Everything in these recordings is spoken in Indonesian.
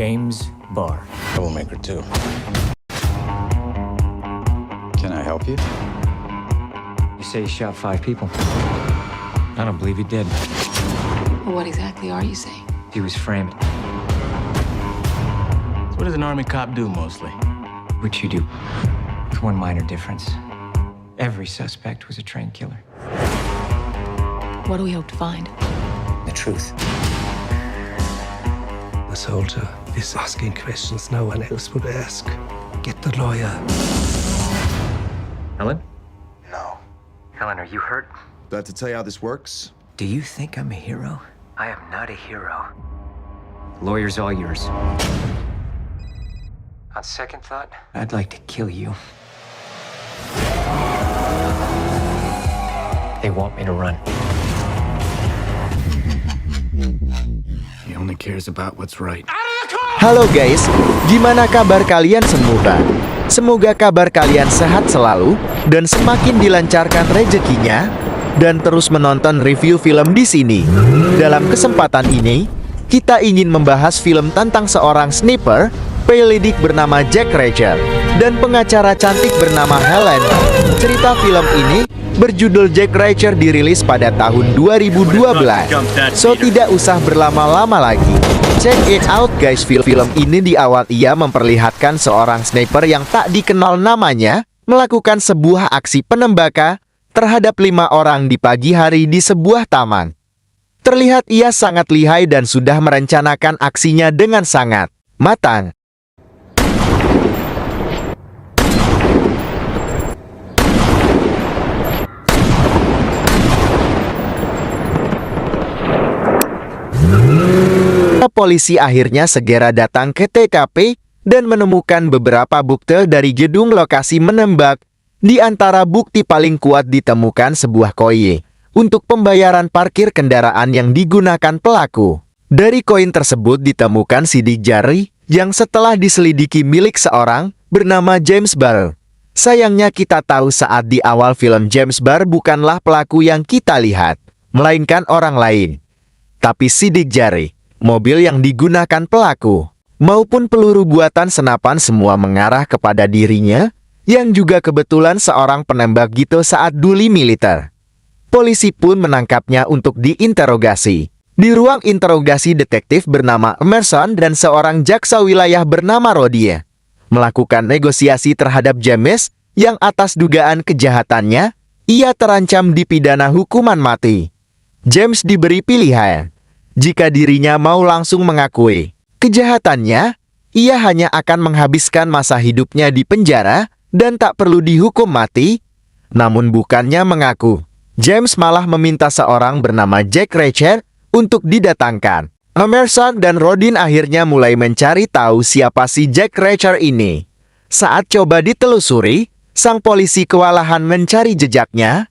James Barr. Troublemaker too. Can I help you? You say he shot 5 people. I don't believe he did. Well, what exactly are you saying? He was framed. So what does an army cop do mostly? What you do? With one minor difference. Every suspect was a trained killer. What do we hope to find? The truth. The soldier is asking questions no one else would ask. Get the lawyer. Helen? No. Helen, are you hurt? Do I have to tell you how this works? Do you think I'm a hero? I am not a hero. The lawyer's all yours. On second thought, I'd like to kill you. They want me to run. He only cares about what's right. Halo guys, gimana kabar kalian semua? Semoga kabar kalian sehat selalu dan semakin dilancarkan rezekinya dan terus menonton review film di sini. Dalam kesempatan ini, kita ingin membahas film tentang seorang sniper, penyelidik bernama Jack Reacher dan pengacara cantik bernama Helen. Cerita film ini berjudul Jack Reacher dirilis pada tahun 2012. So tidak usah berlama-lama lagi. Check it out guys. Film ini di awal ia memperlihatkan seorang sniper yang tak dikenal namanya melakukan sebuah aksi penembakan terhadap 5 orang di pagi hari di sebuah taman. Terlihat ia sangat lihai dan sudah merencanakan aksinya dengan sangat matang. Polisi akhirnya segera datang ke TKP dan menemukan beberapa bukti dari gedung lokasi menembak. Di antara bukti paling kuat ditemukan sebuah koin untuk pembayaran parkir kendaraan yang digunakan pelaku. Dari koin tersebut ditemukan sidik jari yang setelah diselidiki milik seorang bernama James Barr. Sayangnya kita tahu saat di awal film James Barr bukanlah pelaku yang kita lihat, melainkan orang lain. Tapi sidik jari, mobil yang digunakan pelaku, maupun peluru buatan senapan semua mengarah kepada dirinya, yang juga kebetulan seorang penembak gitu saat duli militer. Polisi pun menangkapnya untuk diinterogasi. Di ruang interogasi detektif bernama Emerson dan seorang jaksa wilayah bernama Rodie melakukan negosiasi terhadap James yang atas dugaan kejahatannya, ia terancam dipidana hukuman mati. James diberi pilihan. Jika dirinya mau langsung mengakui kejahatannya, ia hanya akan menghabiskan masa hidupnya di penjara dan tak perlu dihukum mati. Namun bukannya mengaku, James malah meminta seorang bernama Jack Reacher untuk didatangkan. Emerson dan Rodin akhirnya mulai mencari tahu siapa si Jack Reacher ini. Saat coba ditelusuri, sang polisi kewalahan mencari jejaknya.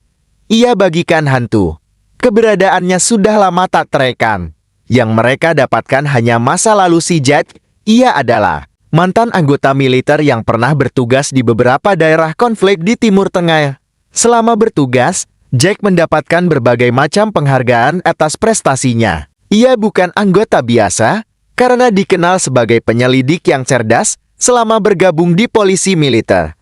Ia bagikan hantu. Keberadaannya sudah lama tak terekam. Yang mereka dapatkan hanya masa lalu si Jack. Ia adalah mantan anggota militer yang pernah bertugas di beberapa daerah konflik di Timur Tengah. Selama bertugas, Jack mendapatkan berbagai macam penghargaan atas prestasinya. Ia bukan anggota biasa, karena dikenal sebagai penyelidik yang cerdas selama bergabung di polisi militer.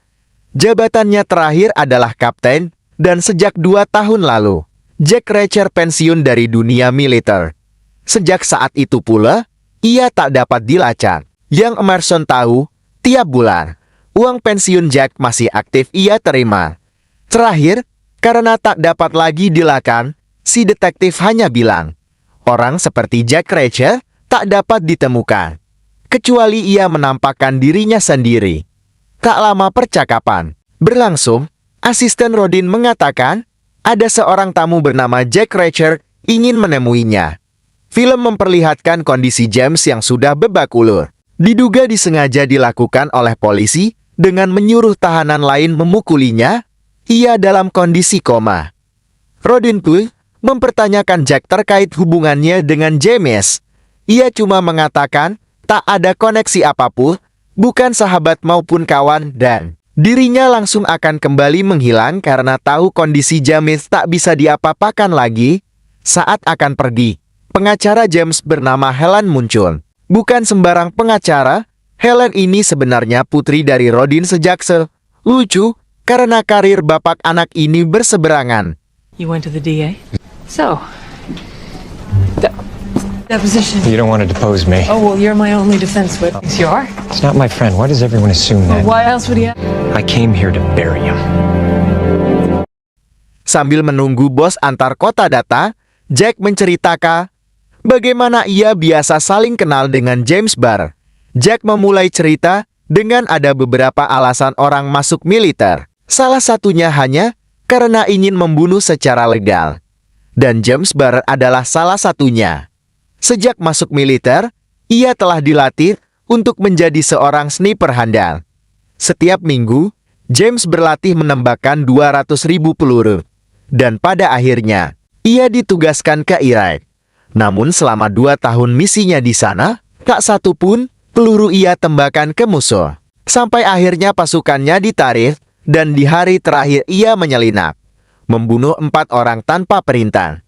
Jabatannya terakhir adalah kapten, dan sejak 2 tahun lalu, Jack Reacher pensiun dari dunia militer. Sejak saat itu pula, ia tak dapat dilacak. Yang Emerson tahu, tiap bulan, uang pensiun Jack masih aktif ia terima. Terakhir, karena tak dapat lagi dilacak, si detektif hanya bilang, orang seperti Jack Reacher tak dapat ditemukan, kecuali ia menampakkan dirinya sendiri. Tak lama percakapan berlangsung, asisten Rodin mengatakan, ada seorang tamu bernama Jack Reacher ingin menemuinya. Film memperlihatkan kondisi James yang sudah babak belur. Diduga disengaja dilakukan oleh polisi dengan menyuruh tahanan lain memukulinya. Ia dalam kondisi koma. Rodin pun mempertanyakan Jack terkait hubungannya dengan James. Ia cuma mengatakan tak ada koneksi apapun, bukan sahabat maupun kawan, dan dirinya langsung akan kembali menghilang karena tahu kondisi James tak bisa diapa-apakan lagi. Saat akan pergi, pengacara James bernama Helen muncul. Bukan sembarang pengacara, Helen ini sebenarnya putri dari Rodin Sejaksel. Lucu, karena karir bapak anak ini berseberangan. You went to the DA? So, deposition. You don't want to depose me. Oh, well, you're my only defense witness. You are? It's not my friend. Why does everyone assume that? Why else would he have? I came here to bury him. Sambil menunggu bos antar kota data, Jack menceritakan bagaimana ia biasa saling kenal dengan James Barr. Jack memulai cerita dengan ada beberapa alasan orang masuk militer. Salah satunya hanya karena ingin membunuh secara legal. Dan James Barr adalah salah satunya. Sejak masuk militer, ia telah dilatih untuk menjadi seorang sniper handal. Setiap minggu, James berlatih menembakkan 200.000 peluru. Dan pada akhirnya, ia ditugaskan ke Irak. Namun selama 2 tahun misinya di sana, tak satu pun peluru ia tembakan ke musuh. Sampai akhirnya pasukannya ditarik, dan di hari terakhir ia menyelinap, membunuh 4 orang tanpa perintah.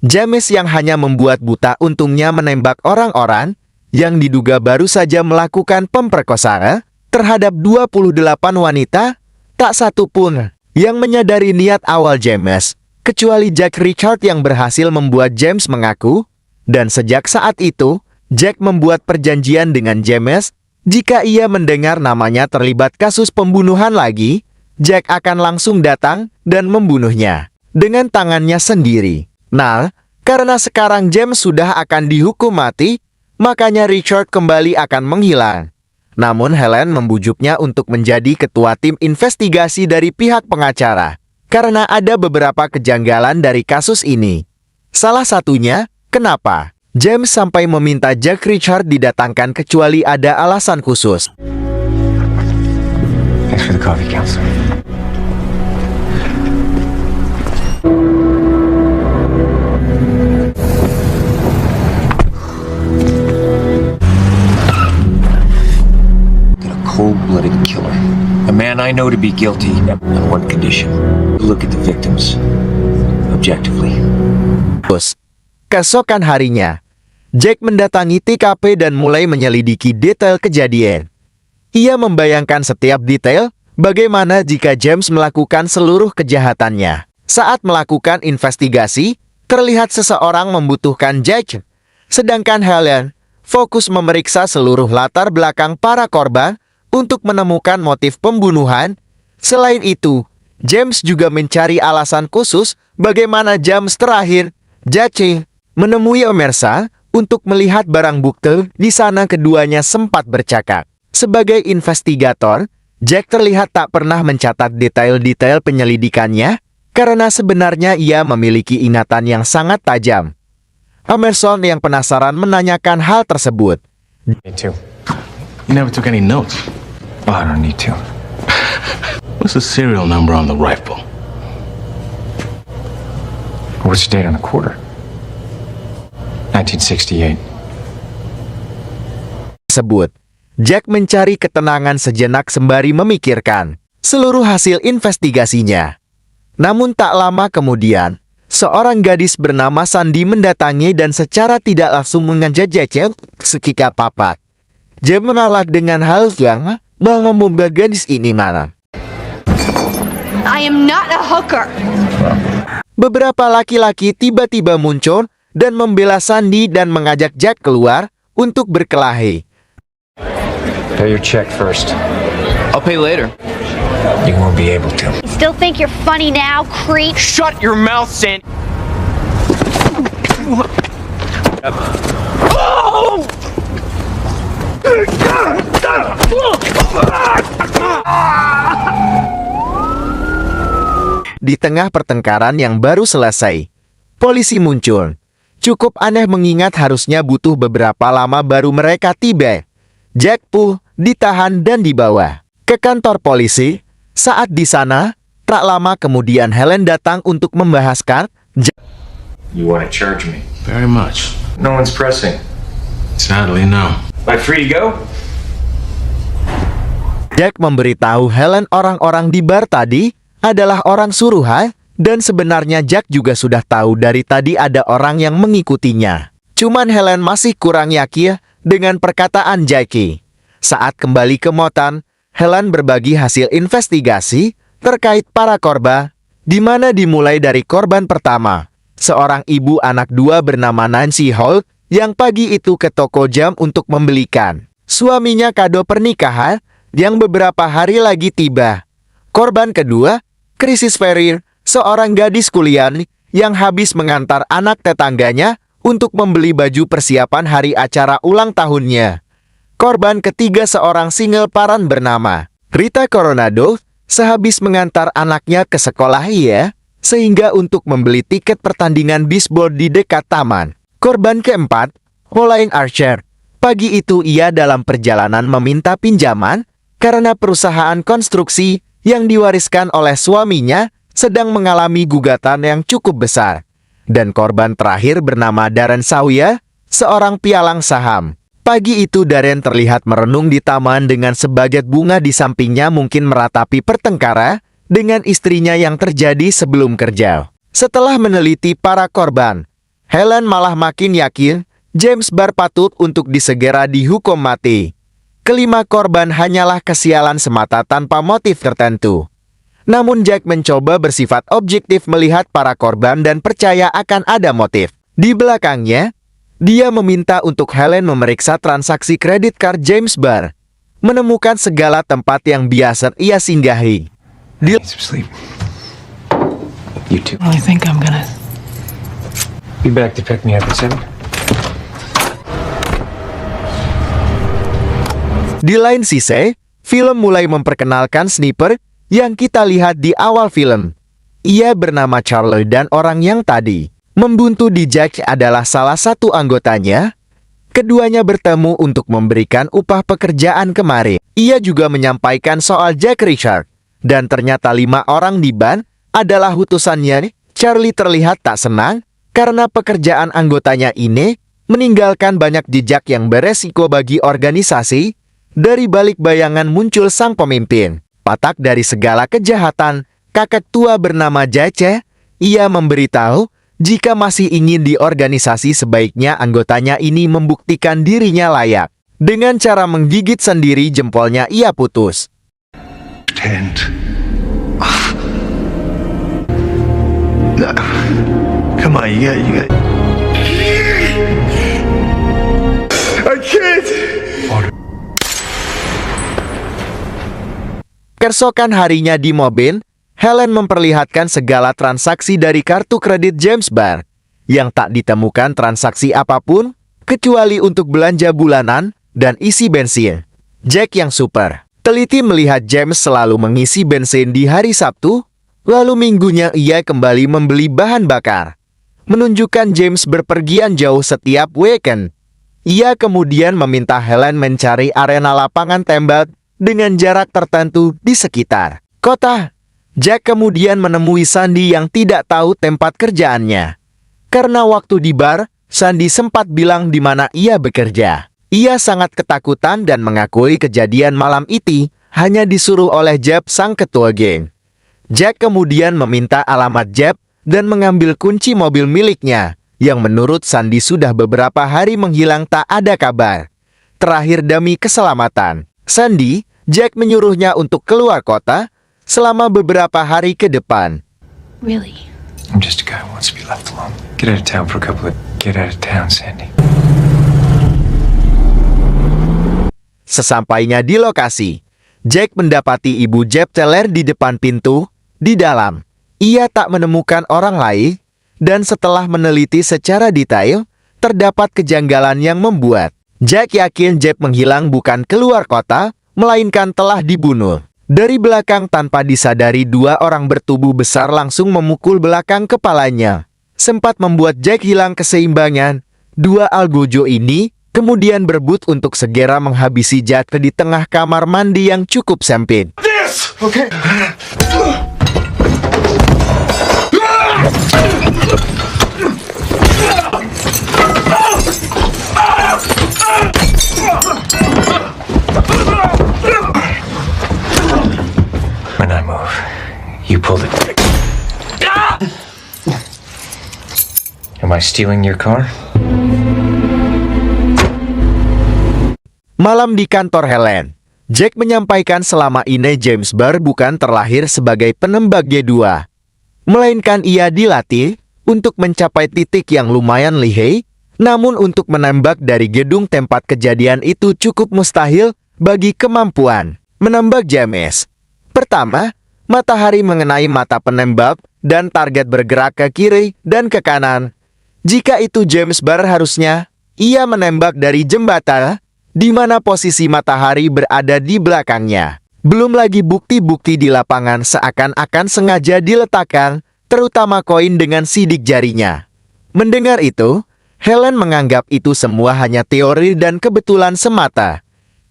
James yang hanya membuat buta untungnya menembak orang-orang yang diduga baru saja melakukan pemerkosaan terhadap 28 wanita, tak satu pun yang menyadari niat awal James, kecuali Jack Richard yang berhasil membuat James mengaku, dan sejak saat itu, Jack membuat perjanjian dengan James, jika ia mendengar namanya terlibat kasus pembunuhan lagi, Jack akan langsung datang dan membunuhnya dengan tangannya sendiri. Nah, karena sekarang James sudah akan dihukum mati, makanya Richard kembali akan menghilang. Namun Helen membujuknya untuk menjadi ketua tim investigasi dari pihak pengacara, karena ada beberapa kejanggalan dari kasus ini. Salah satunya, kenapa James sampai meminta Jack Richard didatangkan kecuali ada alasan khusus. Thanks for the coffee, counselor. Cold-blooded killer. A man I know to be guilty on one condition. Look at the victims. Objectively. Keesokan harinya, Jack mendatangi TKP dan mulai menyelidiki detail kejadian. Ia membayangkan setiap detail, bagaimana jika James melakukan seluruh kejahatannya. Saat melakukan investigasi, terlihat seseorang membutuhkan Jack, sedangkan Helen fokus memeriksa seluruh latar belakang para korban untuk menemukan motif pembunuhan. Selain itu, James juga mencari alasan khusus bagaimana James terakhir, Jack, menemui Omersa untuk melihat barang bukti. Di sana keduanya sempat bercakap. Sebagai investigator, Jack terlihat tak pernah mencatat detail-detail penyelidikannya karena sebenarnya ia memiliki ingatan yang sangat tajam. Emerson yang penasaran menanyakan hal tersebut. Me too. You never took any notes. Oh, I don't need to. What's the serial number on the rifle? What's the date on the quarter? 1968. Sebut. Jack mencari ketenangan sejenak sembari memikirkan seluruh hasil investigasinya. Namun tak lama kemudian, seorang gadis bernama Sandy mendatangi dan secara tidak langsung mengajak Jack sekika papat. Jack menolak dengan hal yang membuat gadis ini marah. I am not a hooker. Beberapa laki-laki tiba-tiba muncul dan membela Sandy dan mengajak Jack keluar untuk berkelahi. Pay your check first. I'll pay later. You won't be able to. You still think you're funny now, creep? Shut your mouth, Sandy. Di tengah pertengkaran yang baru selesai, polisi muncul. Cukup aneh mengingat harusnya butuh beberapa lama baru mereka tiba. Jack pun ditahan dan dibawa ke kantor polisi. Saat di sana, tak lama kemudian Helen datang untuk membahaskan. You want to charge me? Very much. No one's pressing. Sadly, no. Am I free to go? Jack memberitahu Helen orang-orang di bar tadi adalah orang suruhan, dan sebenarnya Jack juga sudah tahu dari tadi ada orang yang mengikutinya. Cuman Helen masih kurang yakin dengan perkataan Jackie. Saat kembali ke Motown, Helen berbagi hasil investigasi terkait para korban, di mana dimulai dari korban pertama, seorang ibu anak 2 bernama Nancy Holt yang pagi itu ke toko jam untuk membelikan suaminya kado pernikahan yang beberapa hari lagi tiba. Korban kedua, Crisis Ferrier, seorang gadis kuliah yang habis mengantar anak tetangganya untuk membeli baju persiapan hari acara ulang tahunnya. Korban ketiga seorang single parent bernama Rita Coronado, sehabis mengantar anaknya ke sekolah sehingga untuk membeli tiket pertandingan bisbol di dekat taman. Korban keempat, Pauline Archer. Pagi itu ia dalam perjalanan meminta pinjaman karena perusahaan konstruksi yang diwariskan oleh suaminya sedang mengalami gugatan yang cukup besar. Dan korban terakhir bernama Darren Sawyer, seorang pialang saham. Pagi itu Darren terlihat merenung di taman dengan sebagian bunga di sampingnya, mungkin meratapi pertengkaran dengan istrinya yang terjadi sebelum kerja. Setelah meneliti para korban, Helen malah makin yakin James Barr patut untuk disegera dihukum mati. Kelima korban hanyalah kesialan semata tanpa motif tertentu. Namun Jack mencoba bersifat objektif melihat para korban dan percaya akan ada motif. Di belakangnya, dia meminta untuk Helen memeriksa transaksi kredit card James Barr, menemukan segala tempat yang biasa ia singgahi. Need some sleep. You too. I think I'm gonna. Be back to pick me up at 7. Di lain sisi, film mulai memperkenalkan sniper yang kita lihat di awal film. Ia bernama Charlie dan orang yang tadi membuntu di Jack adalah salah satu anggotanya. Keduanya bertemu untuk memberikan upah pekerjaan kemarin. Ia juga menyampaikan soal Jack Richard. Dan ternyata 5 orang di ban adalah utusannya. Charlie terlihat tak senang karena pekerjaan anggotanya ini meninggalkan banyak jejak yang beresiko bagi organisasi. Dari balik bayangan muncul sang pemimpin. Patak dari segala kejahatan, kakek tua bernama Jace. Ia memberitahu jika masih ingin di organisasi sebaiknya anggotanya ini membuktikan dirinya layak. Dengan cara menggigit sendiri jempolnya ia putus. Pretend. No. Come on, you got. I can't. Keesokan harinya di mobil, Helen memperlihatkan segala transaksi dari kartu kredit James Barr, yang tak ditemukan transaksi apapun, kecuali untuk belanja bulanan dan isi bensin. Jack yang super teliti melihat James selalu mengisi bensin di hari Sabtu, lalu minggunya ia kembali membeli bahan bakar. Menunjukkan James berpergian jauh setiap weekend. Ia kemudian meminta Helen mencari arena lapangan tembak dengan jarak tertentu di sekitar kota. Jack kemudian menemui Sandy yang tidak tahu tempat kerjaannya. Karena waktu di bar, Sandy sempat bilang di mana ia bekerja. Ia sangat ketakutan dan mengakui kejadian malam itu hanya disuruh oleh Jeb, sang ketua geng. Jack kemudian meminta alamat Jeb dan mengambil kunci mobil miliknya, yang menurut Sandy sudah beberapa hari menghilang tak ada kabar. Terakhir demi keselamatan Sandy, Jack menyuruhnya untuk keluar kota selama beberapa hari ke depan. Really? I'm just a guy who wants to be left alone. Get out of town for a couple of... Get out of town, Sandy. Sesampainya di lokasi, Jack mendapati ibu Jeb Teller di depan pintu. Di dalam, ia tak menemukan orang lain, dan setelah meneliti secara detail, terdapat kejanggalan yang membuat Jack yakin Jeb menghilang bukan keluar kota, melainkan telah dibunuh. Dari belakang tanpa disadari 2 orang bertubuh besar langsung memukul belakang kepalanya. Sempat membuat Jack hilang keseimbangan. 2 algojo ini kemudian berebut untuk segera menghabisi Jack di tengah kamar mandi yang cukup sempit. Okay. When I move, you pull the... Am I stealing your car? Malam di kantor Helen, Jack menyampaikan selama ini James Barr bukan terlahir sebagai penembak G2, melainkan ia dilatih untuk mencapai titik yang lumayan lihai. Namun untuk menembak dari gedung tempat kejadian itu cukup mustahil bagi kemampuan menembak James. Pertama, matahari mengenai mata penembak dan target bergerak ke kiri dan ke kanan. Jika itu James Barr, harusnya ia menembak dari jembatan di mana posisi matahari berada di belakangnya. Belum lagi bukti-bukti di lapangan seakan-akan sengaja diletakkan, terutama koin dengan sidik jarinya. Mendengar itu, Helen menganggap itu semua hanya teori dan kebetulan semata.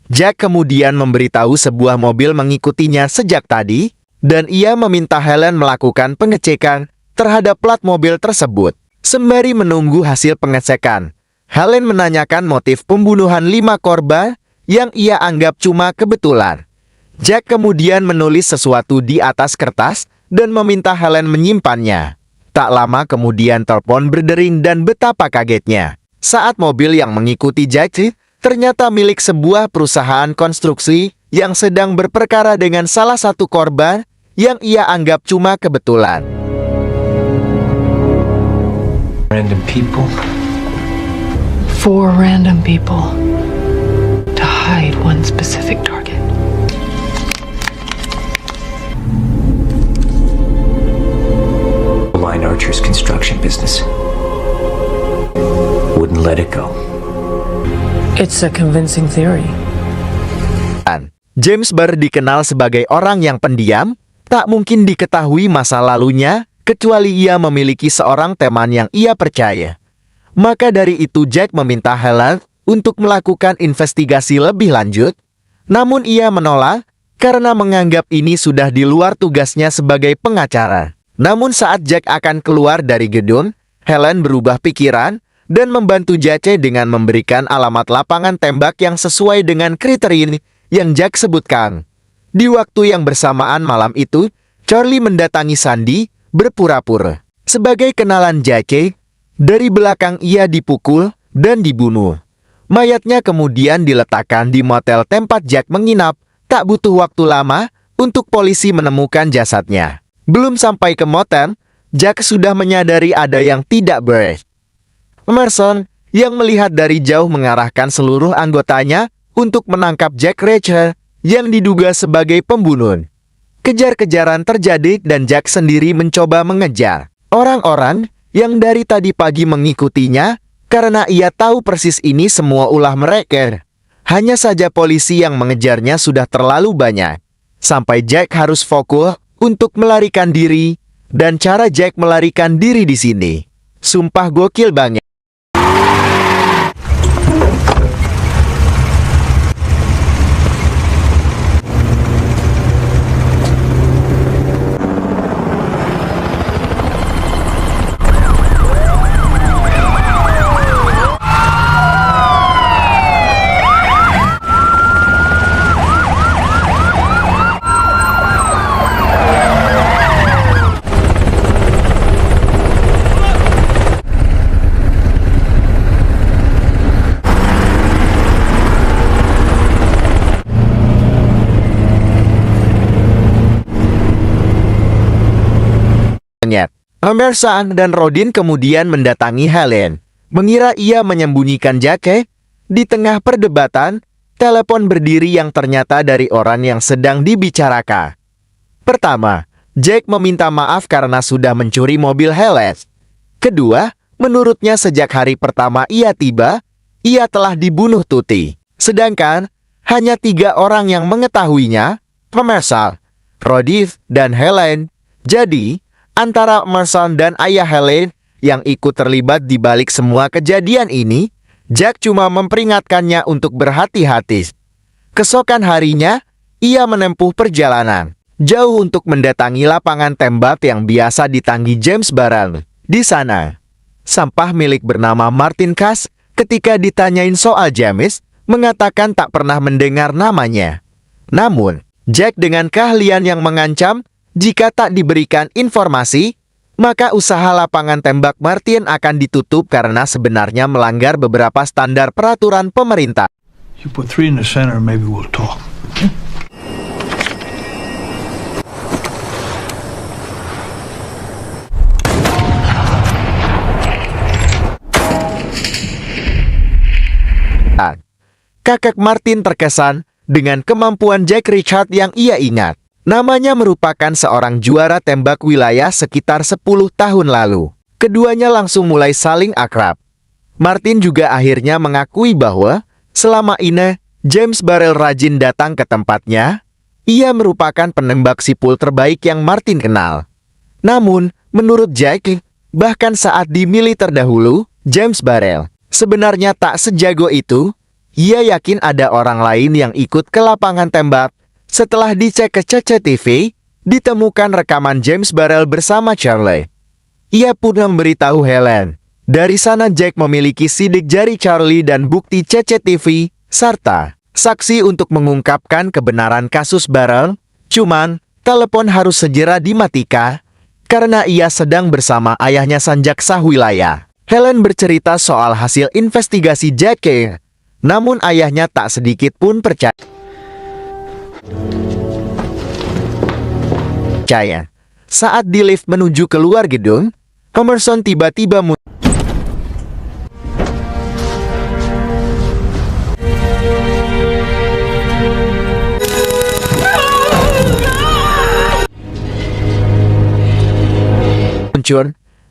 Jack kemudian memberitahu sebuah mobil mengikutinya sejak tadi, dan ia meminta Helen melakukan pengecekan terhadap plat mobil tersebut. Sembari menunggu hasil pengecekan, Helen menanyakan motif pembunuhan 5 korban yang ia anggap cuma kebetulan. Jack kemudian menulis sesuatu di atas kertas dan meminta Helen menyimpannya. Tak lama kemudian telepon berdering dan betapa kagetnya saat mobil yang mengikuti Jack ternyata milik sebuah perusahaan konstruksi yang sedang berperkara dengan salah satu korban yang ia anggap cuma kebetulan. Random people. 4 random people to hide one specific target. Line Archer's construction business. Wouldn't let it go. It's a convincing theory. James Barr dikenal sebagai orang yang pendiam, tak mungkin diketahui masa lalunya, kecuali ia memiliki seorang teman yang ia percaya. Maka dari itu Jack meminta Helen untuk melakukan investigasi lebih lanjut, namun ia menolak karena menganggap ini sudah di luar tugasnya sebagai pengacara. Namun saat Jack akan keluar dari gedung, Helen berubah pikiran dan membantu Jack dengan memberikan alamat lapangan tembak yang sesuai dengan kriteria yang Jack sebutkan. Di waktu yang bersamaan malam itu, Charlie mendatangi Sandy berpura-pura sebagai kenalan Jack. Dari belakang ia dipukul dan dibunuh. Mayatnya kemudian diletakkan di motel tempat Jack menginap. Tak butuh waktu lama untuk polisi menemukan jasadnya. Belum sampai ke motel, Jack sudah menyadari ada yang tidak beres. Emerson yang melihat dari jauh mengarahkan seluruh anggotanya untuk menangkap Jack Reacher yang diduga sebagai pembunuh. Kejar-kejaran terjadi dan Jack sendiri mencoba mengejar orang-orang yang dari tadi pagi mengikutinya karena ia tahu persis ini semua ulah mereka. Hanya saja polisi yang mengejarnya sudah terlalu banyak, sampai Jack harus fokus untuk melarikan diri, dan cara Jack melarikan diri di sini sumpah gokil banget. Emerson dan Rodin kemudian mendatangi Helen, mengira ia menyembunyikan Jack. Di tengah perdebatan, telepon berdiri yang ternyata dari orang yang sedang dibicarakan. Pertama, Jack meminta maaf karena sudah mencuri mobil Helen. Kedua, menurutnya sejak hari pertama ia tiba, ia telah dibunuh Tuti. Sedangkan, hanya 3 orang yang mengetahuinya, Emerson, Rodin, dan Helen. Jadi, antara Emerson dan ayah Helen yang ikut terlibat di balik semua kejadian ini, Jack cuma memperingatkannya untuk berhati-hati. Keesokan harinya, ia menempuh perjalanan jauh untuk mendatangi lapangan tembak yang biasa ditanggi James Barr. Di sana, sampah milik bernama Martin Cash ketika ditanyain soal James, mengatakan tak pernah mendengar namanya. Namun, Jack dengan keahlian yang mengancam, jika tak diberikan informasi, maka usaha lapangan tembak Martin akan ditutup karena sebenarnya melanggar beberapa standar peraturan pemerintah. You put 3 in the center, maybe we'll talk. Kakek Martin terkesan dengan kemampuan Jack Richard yang ia ingat. Namanya merupakan seorang juara tembak wilayah sekitar 10 tahun lalu. Keduanya langsung mulai saling akrab. Martin juga akhirnya mengakui bahwa selama ini James Barrel rajin datang ke tempatnya. Ia merupakan penembak sipul terbaik yang Martin kenal. Namun, menurut Jack, bahkan saat di militer dahulu, James Barrel sebenarnya tak sejago itu. Ia yakin ada orang lain yang ikut ke lapangan tembak. Setelah dicek ke CCTV, ditemukan rekaman James Barrel bersama Charlie. Ia pun memberitahu Helen. Dari sana Jack memiliki sidik jari Charlie dan bukti CCTV, serta saksi untuk mengungkapkan kebenaran kasus Barrel. Cuman, telepon harus segera dimatikan, karena ia sedang bersama ayahnya Sanjaksa wilayah. Helen bercerita soal hasil investigasi Jack. Namun ayahnya tak sedikit pun percaya. Saat di lift menuju keluar gedung, Emerson tiba-tiba muncul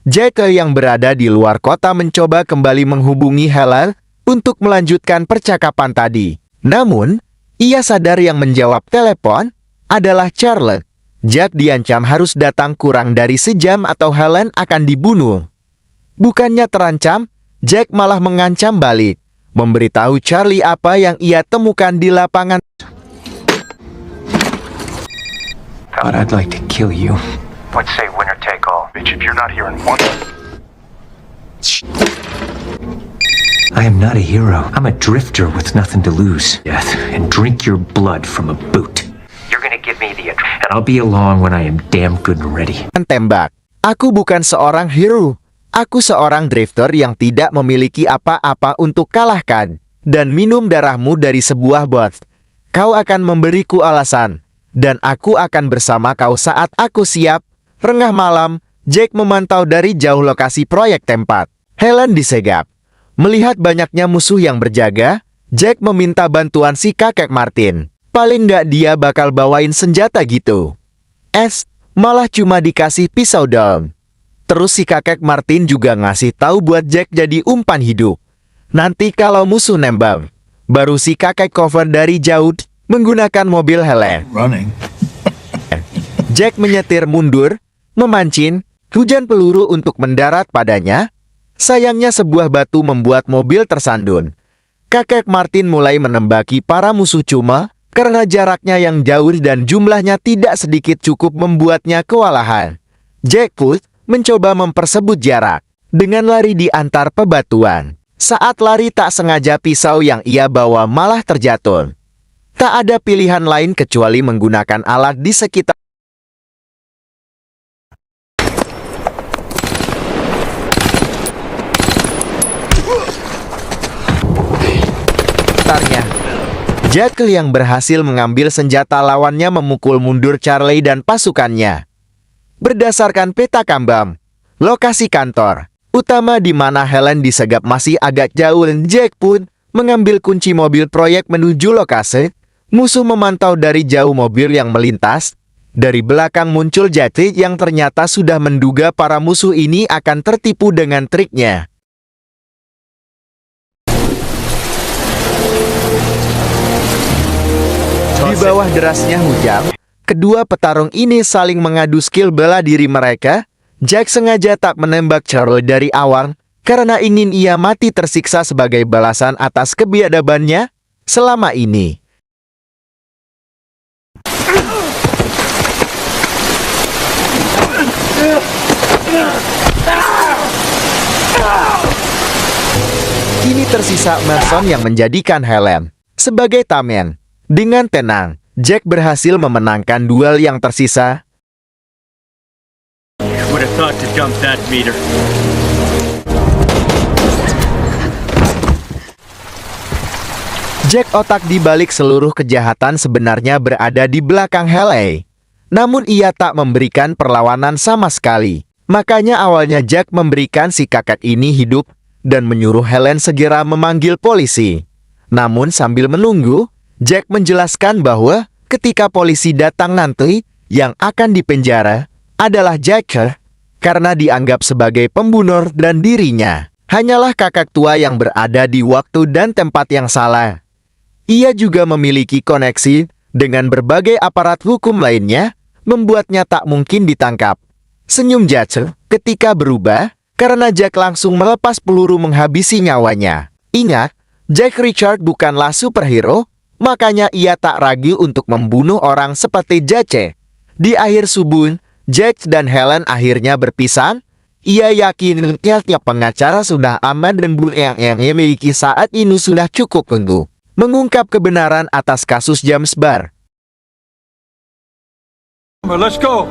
Jack yang berada di luar kota mencoba kembali menghubungi Helen untuk melanjutkan percakapan tadi. Namun, ia sadar yang menjawab telepon adalah Charlotte. Jack diancam harus datang kurang dari sejam atau Helen akan dibunuh. Bukannya terancam, Jack malah mengancam balik, memberitahu Charlie apa yang ia temukan di lapangan. But I'd like to kill you. Let's say winner take all. Bitch, if you're not here in one... I am not a hero. I'm a drifter with nothing to lose. Death and drink your blood from a boot. You're gonna give me the and I'll be along when I am damn good and ready. Tembak. Aku bukan seorang hero. Aku seorang drifter yang tidak memiliki apa-apa untuk kalahkan dan minum darahmu dari sebuah bot. Kau akan memberiku alasan dan aku akan bersama kau saat aku siap. Rengah malam, Jack memantau dari jauh lokasi proyek tempat. Helen disegap. Melihat banyaknya musuh yang berjaga, Jack meminta bantuan si kakek Martin. Paling nggak dia bakal bawain senjata gitu. Malah cuma dikasih pisau dong. Terus si kakek Martin juga ngasih tahu buat Jack jadi umpan hidup. Nanti kalau musuh nembak, baru si kakek cover dari jauh menggunakan mobil Helen. Jack menyetir mundur, memancing hujan peluru untuk mendarat padanya. Sayangnya sebuah batu membuat mobil tersandung. Kakek Martin mulai menembaki para musuh cuma karena jaraknya yang jauh dan jumlahnya tidak sedikit cukup membuatnya kewalahan. Jack pun mencoba mempersebut jarak dengan lari di antar bebatuan. Saat lari tak sengaja pisau yang ia bawa malah terjatuh. Tak ada pilihan lain kecuali menggunakan alat di sekitar. Jack yang berhasil mengambil senjata lawannya memukul mundur Charlie dan pasukannya. Berdasarkan peta kambam, lokasi kantor utama di mana Helen disegap masih agak jauh dan Jack pun mengambil kunci mobil proyek menuju lokasi. Musuh memantau dari jauh mobil yang melintas. Dari belakang muncul Jack yang ternyata sudah menduga para musuh ini akan tertipu dengan triknya. Di bawah derasnya hujan, kedua petarung ini saling mengadu skill bela diri mereka. Jack sengaja tak menembak Charlie dari awal, karena ingin ia mati tersiksa sebagai balasan atas kebiadabannya selama ini. Kini tersisa Mason yang menjadikan Helen sebagai tameng. Dengan tenang, Jack berhasil memenangkan duel yang tersisa. Would have thought to dump that meter. Jack otak di balik seluruh kejahatan sebenarnya berada di belakang Haley. Namun ia tak memberikan perlawanan sama sekali. Makanya awalnya Jack memberikan si kakak ini hidup dan menyuruh Helen segera memanggil polisi. Namun sambil menunggu, Jack menjelaskan bahwa ketika polisi datang nanti, yang akan dipenjara adalah Jacker karena dianggap sebagai pembunuh dan dirinya hanyalah kakak tua yang berada di waktu dan tempat yang salah. Ia juga memiliki koneksi dengan berbagai aparat hukum lainnya, membuatnya tak mungkin ditangkap. Senyum Jacker ketika berubah karena Jack langsung melepas peluru menghabisi nyawanya. Ingat, Jack Richard bukanlah superhero, makanya ia tak ragu untuk membunuh orang seperti Jack. Di akhir subuh, Jack dan Helen akhirnya berpisah. Ia yakin tiap pengacara sudah aman dan bukti yang ia miliki saat ini sudah cukup untuk mengungkap kebenaran atas kasus James Barr. Let's go.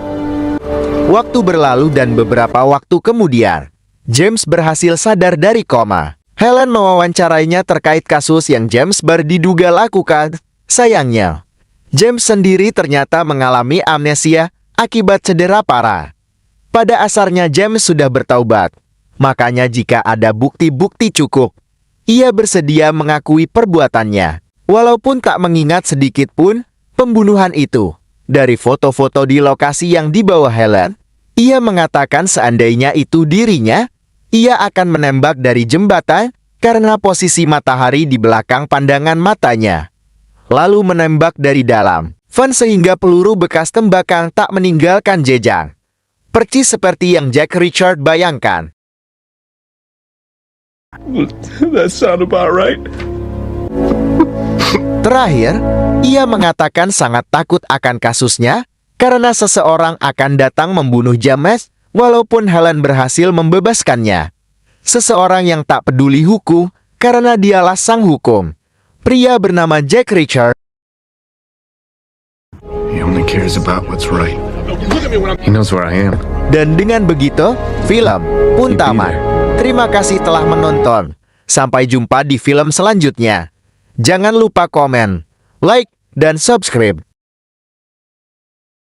Waktu berlalu dan beberapa waktu kemudian, James berhasil sadar dari koma. Helen mewawancarainya terkait kasus yang James Barr diduga lakukan. Sayangnya, James sendiri ternyata mengalami amnesia akibat cedera parah. Pada asarnya James sudah bertaubat. Makanya jika ada bukti-bukti cukup, ia bersedia mengakui perbuatannya. Walaupun tak mengingat sedikit pun pembunuhan itu. Dari foto-foto di lokasi yang dibawa Helen, ia mengatakan seandainya itu dirinya, ia akan menembak dari jembatan karena posisi matahari di belakang pandangan matanya. Lalu menembak dari dalam van sehingga peluru bekas tembakan tak meninggalkan jejak. Percis seperti yang Jack Richard bayangkan. That sound about right. Terakhir, ia mengatakan sangat takut akan kasusnya karena seseorang akan datang membunuh James walaupun Helen berhasil membebaskannya. Seseorang yang tak peduli hukum karena dialah sang hukum. Pria bernama Jack Richard. He only cares about what's right. He knows where I am. Dan dengan begitu, film pun tamat. Terima kasih telah menonton. Sampai jumpa di film selanjutnya. Jangan lupa komen, like, dan subscribe.